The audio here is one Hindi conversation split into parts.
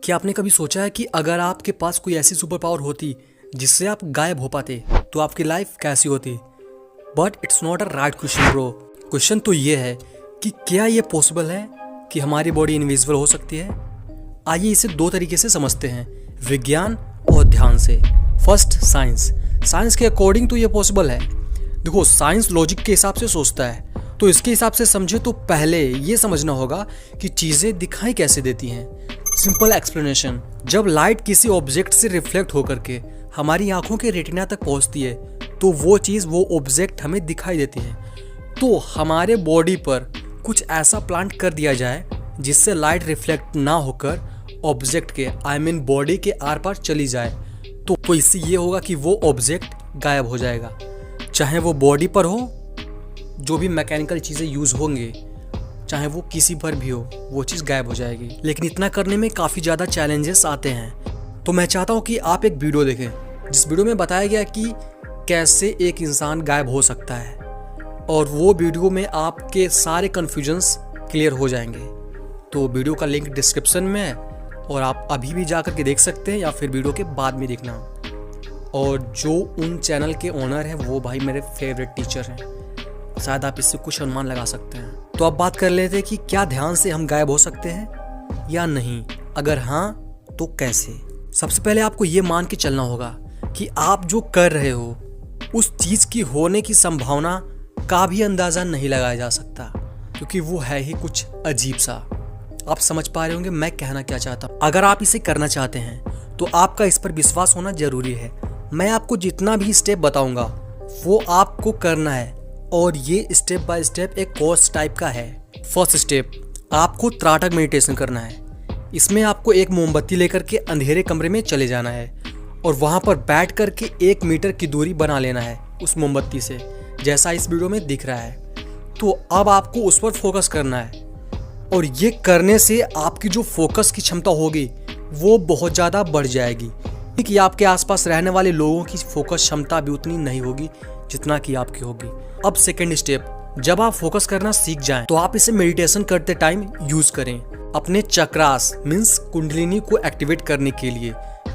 क्या आपने कभी सोचा है कि अगर आपके पास कोई ऐसी सुपर पावर होती जिससे आप गायब हो पाते तो आपकी लाइफ कैसी होती? But it's not a right question bro. Question तो ये है कि क्या ये पॉसिबल है कि हमारी बॉडी इनविजिबल हो सकती है? आइए इसे दो तरीके से समझते हैं, विज्ञान और ध्यान से। फर्स्ट, साइंस के अकॉर्डिंग तो ये पॉसिबल है। देखो, साइंस लॉजिक के हिसाब से सोचता है, तो इसके हिसाब से समझे तो पहले ये समझना होगा कि चीज़ें दिखाई कैसे देती हैं। सिंपल एक्सप्लेनेशन, जब लाइट किसी ऑब्जेक्ट से रिफ्लेक्ट होकर के हमारी आंखों के रेटिना तक पहुंचती है तो वो चीज़, वो ऑब्जेक्ट हमें दिखाई देती है। तो हमारे बॉडी पर कुछ ऐसा प्लांट कर दिया जाए जिससे लाइट रिफ्लेक्ट ना होकर ऑब्जेक्ट के बॉडी के आर पार चली जाए, तो इससे ये होगा कि वो ऑब्जेक्ट गायब हो जाएगा। चाहे वो बॉडी पर हो, जो भी मैकेनिकल चीज़ें यूज़ होंगे, चाहे वो किसी पर भी हो, वो चीज़ गायब हो जाएगी। लेकिन इतना करने में काफ़ी ज़्यादा चैलेंजेस आते हैं। तो मैं चाहता हूँ कि आप एक वीडियो देखें जिस वीडियो में बताया गया कि कैसे एक इंसान गायब हो सकता है, और वो वीडियो में आपके सारे कन्फ्यूजन्स क्लियर हो जाएंगे। तो वीडियो का लिंक डिस्क्रिप्शन में है और आप अभी भी जा कर के देख सकते हैं या फिर वीडियो के बाद में देखना। और जो उन चैनल के ओनर हैं वो भाई मेरे फेवरेट टीचर हैं, शायद आप इससे कुछ अनुमान लगा सकते हैं। तो अब बात कर लेते हैं कि क्या ध्यान से हम गायब हो सकते हैं या नहीं, अगर हाँ तो कैसे। सबसे पहले आपको ये मान के चलना होगा कि आप जो कर रहे हो उस चीज़ की होने की संभावना का भी अंदाज़ा नहीं लगाया जा सकता, क्योंकि वो है ही कुछ अजीब सा। आप समझ पा रहे होंगे मैं कहना क्या चाहता हूँ। अगर आप इसे करना चाहते हैं तो आपका इस पर विश्वास होना जरूरी है। मैं आपको जितना भी स्टेप बताऊंगा वो आपको करना है, और ये स्टेप बाय स्टेप एक कोर्स टाइप का है। फर्स्ट स्टेप, आपको त्राटक मेडिटेशन करना है। इसमें आपको एक मोमबत्ती लेकर के अंधेरे कमरे में चले जाना है और वहाँ पर बैठ कर के 1 मीटर की दूरी बना लेना है उस मोमबत्ती से, जैसा इस वीडियो में दिख रहा है। तो अब आपको उस पर फोकस करना है, और ये करने से आपकी जो फोकस की क्षमता होगी वो बहुत ज़्यादा बढ़ जाएगी, कि आपके आसपास रहने वाले लोगों की फोकस क्षमता भी उतनी नहीं होगी जितना कि आपकी होगी। अब सेकंड स्टेप, जब आप फोकस करना सीख जाएं तो आप इसे मेडिटेशन करते टाइम यूज करें अपने चक्रास मींस कुंडलिनी को एक्टिवेट करने के लिए।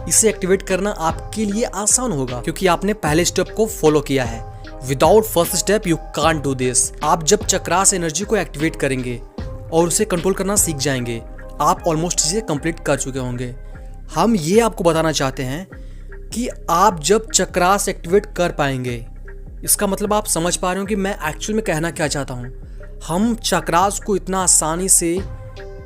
इसे एक्टिवेट करना आपके लिए आसान होगा क्योंकि आपने पहले स्टेप को फॉलो किया है। Without first step you can't do this. आप जब चक्रास एनर्जी को एक्टिवेट करेंगे और उसे कंट्रोल करना सीख जाएंगे, आप ऑलमोस्ट इसे कंप्लीट कर चुके होंगे। हम ये आपको बताना चाहते हैं कि आप जब चक्रास एक्टिवेट कर पाएंगे, इसका मतलब आप समझ पा रहे हो कि मैं एक्चुअल में कहना क्या चाहता हूँ। हम चक्रास को इतना आसानी से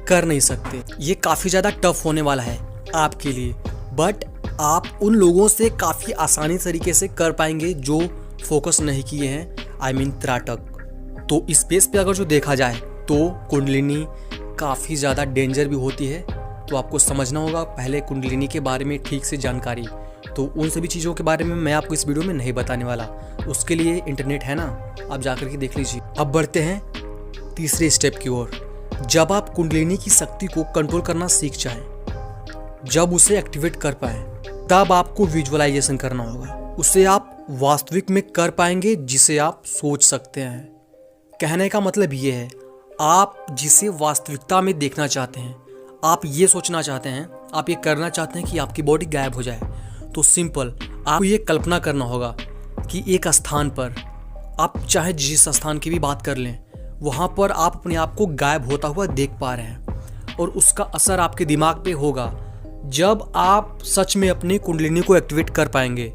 कर नहीं सकते, ये काफ़ी ज़्यादा टफ होने वाला है आपके लिए, बट आप उन लोगों से काफ़ी आसानी तरीके से कर पाएंगे जो फोकस नहीं किए हैं, त्राटक। तो इस बेस पे अगर जो देखा जाए तो कुंडलिनी काफ़ी ज़्यादा डेंजर भी होती है, तो आपको समझना होगा पहले कुंडलिनी के बारे में ठीक से जानकारी। तो उन सभी चीज़ों के बारे में मैं आपको इस वीडियो में नहीं बताने वाला, उसके लिए इंटरनेट है ना, आप जाकर के देख लीजिए। अब बढ़ते हैं तीसरे स्टेप की ओर। जब आप कुंडलिनी की शक्ति को कंट्रोल करना सीख जाएं, जब उसे एक्टिवेट कर पाएं, तब आपको विजुअलाइजेशन करना होगा। उसे आप वास्तविक में कर पाएंगे जिसे आप सोच सकते हैं। कहने का मतलब ये है, आप जिसे वास्तविकता में देखना चाहते हैं, आप ये सोचना चाहते हैं, आप ये करना चाहते हैं कि आपकी बॉडी गायब हो जाए, तो सिंपल आपको ये कल्पना करना होगा कि एक स्थान पर, आप चाहे जिस स्थान की भी बात कर लें, वहाँ पर आप अपने आप को गायब होता हुआ देख पा रहे हैं, और उसका असर आपके दिमाग पे होगा। जब आप सच में अपनी कुंडलिनी को एक्टिवेट कर पाएंगे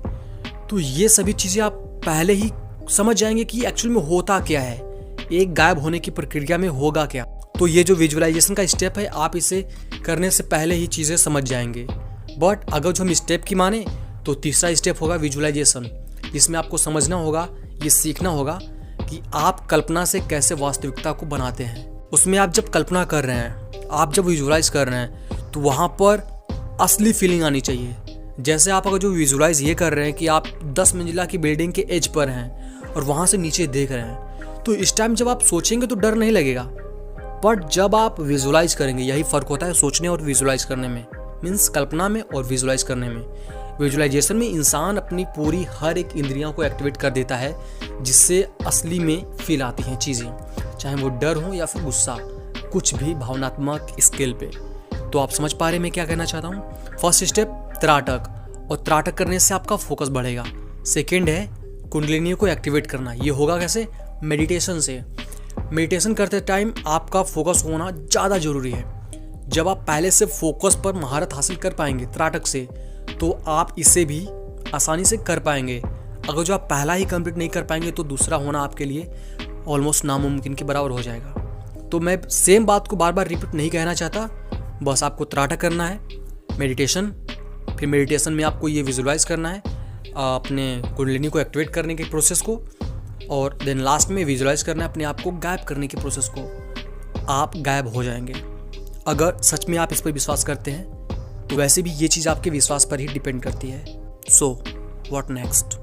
तो ये सभी चीज़ें आप पहले ही समझ जाएंगे कि एक्चुअल में होता क्या है, एक गायब होने की प्रक्रिया में होगा क्या। तो ये जो विजुअलाइजेशन का स्टेप है, आप इसे करने से पहले ही चीज़ें समझ जाएंगे। बट अगर जो हम स्टेप की माने तो तीसरा स्टेप होगा विजुअलाइजेशन, जिसमें आपको समझना होगा, ये सीखना होगा कि आप कल्पना से कैसे वास्तविकता को बनाते हैं। उसमें आप जब कल्पना कर रहे हैं, आप जब विजुअलाइज कर रहे हैं, तो वहाँ पर असली फीलिंग आनी चाहिए। जैसे आप अगर जो विजुअलाइज ये कर रहे हैं कि आप 10 मंजिला की बिल्डिंग के एज पर हैं और वहाँ से नीचे देख रहे हैं, तो इस टाइम जब आप सोचेंगे तो डर नहीं लगेगा, बट जब आप विजुअलाइज करेंगे, यही फ़र्क होता है सोचने और विजुअलाइज करने में, मीन्स कल्पना में और विजुअलाइज करने में। विजुअलाइजेशन में इंसान अपनी पूरी हर एक इंद्रियों को एक्टिवेट कर देता है, जिससे असली में फील आती हैं चीज़ें, चाहे वो डर हो या फिर गुस्सा, कुछ भी भावनात्मक स्केल पे। तो आप समझ पा रहे हैं मैं क्या कहना चाहता हूँ। फर्स्ट स्टेप त्राटक, और त्राटक करने से आपका फोकस बढ़ेगा। सेकेंड है कुंडलिनी को एक्टिवेट करना। ये होगा कैसे? मेडिटेशन से। मेडिटेशन करते टाइम आपका फोकस होना ज़्यादा ज़रूरी है। जब आप पहले से फोकस पर महारत हासिल कर पाएंगे त्राटक से, तो आप इसे भी आसानी से कर पाएंगे। अगर जो आप पहला ही कंप्लीट नहीं कर पाएंगे तो दूसरा होना आपके लिए ऑलमोस्ट नामुमकिन के बराबर हो जाएगा। तो मैं सेम बात को बार बार रिपीट नहीं कहना चाहता, बस आपको त्राटक करना है, मेडिटेशन, फिर मेडिटेशन में आपको ये विजुअलाइज करना है अपने कुंडलिनी को एक्टिवेट करने के प्रोसेस को, और देन लास्ट में विजुअलाइज करना है अपने आप को गायब करने के प्रोसेस को। आप गायब हो जाएंगे अगर सच में आप इस पर विश्वास करते हैं। तो वैसे भी ये चीज़ आपके विश्वास पर ही डिपेंड करती है। So what next?